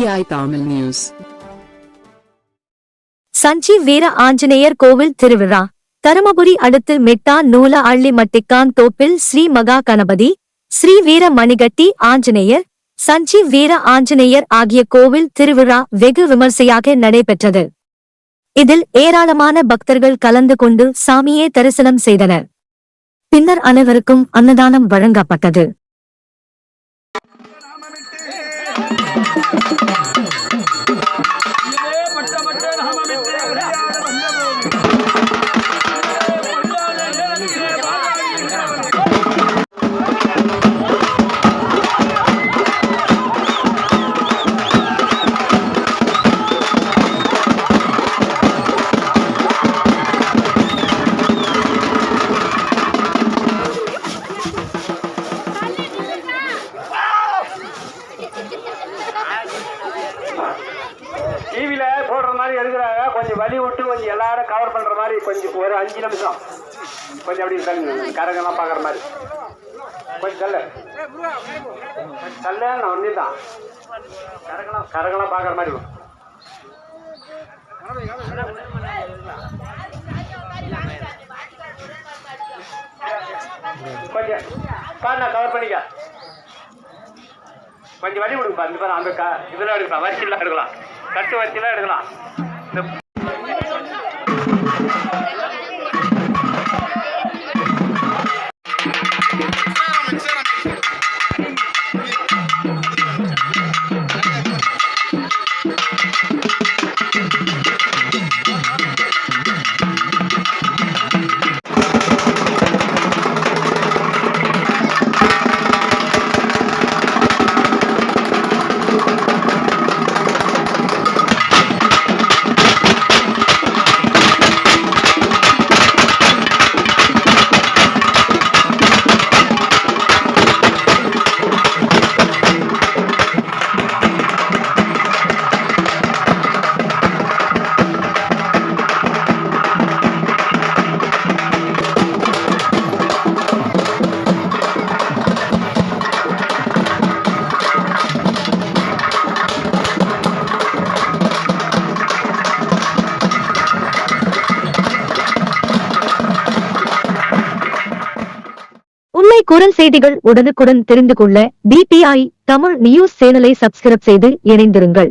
BPI Tamil News. சஞ்சி வீர ஆஞ்சநேயர் கோவில் திருவிழா தருமபுரி அடுத்து மெட்டா நூல அள்ளிமட்டிக்கான் தோப்பில் ஸ்ரீ மகா கணபதி, ஸ்ரீ வீர மணிகட்டி ஆஞ்சநேயர், சஞ்சி வீர ஆஞ்சநேயர் ஆகிய கோவில் திருவிழா வெகு விமர்சையாக நடைபெற்றது. இதில் ஏராளமான பக்தர்கள் கலந்து கொண்டு சாமியை தரிசனம் செய்தனர். பின்னர் அனைவருக்கும் அன்னதானம் வழங்கப்பட்டது. டிவில போடுற மாதிரி எடுக்கிறாங்க. கொஞ்சம் வலி விட்டு கொஞ்சம் எல்லாரும் கவர் பண்ற மாதிரி கொஞ்சம் ஒரு 5 நிமிஷம் கொஞ்சம் அப்படி தள்ளு, கரங்கெல்லாம் பாக்குற மாதிரி கொஞ்சம் தள்ள நான் ஒன்றுதான் கரங்கெல்லாம் பாக்குற மாதிரி கொஞ்சம் பாருண்ணா கவர் பண்ணிக்க. கொஞ்சம் வழி விடுங்கப்பா. இந்த பேர் அந்த இதெல்லாம் எடுக்கலாம், வரிசையெல்லாம் எடுக்கலாம், கட்டு வரிசையெல்லாம் எடுக்கலாம். உண்மை குரல் செய்திகள் உடனுக்குடன் தெரிந்து கொள்ள BPI தமிழ் நியூஸ் சேனலை சப்ஸ்கிரைப் செய்து இணைந்திருங்கள்.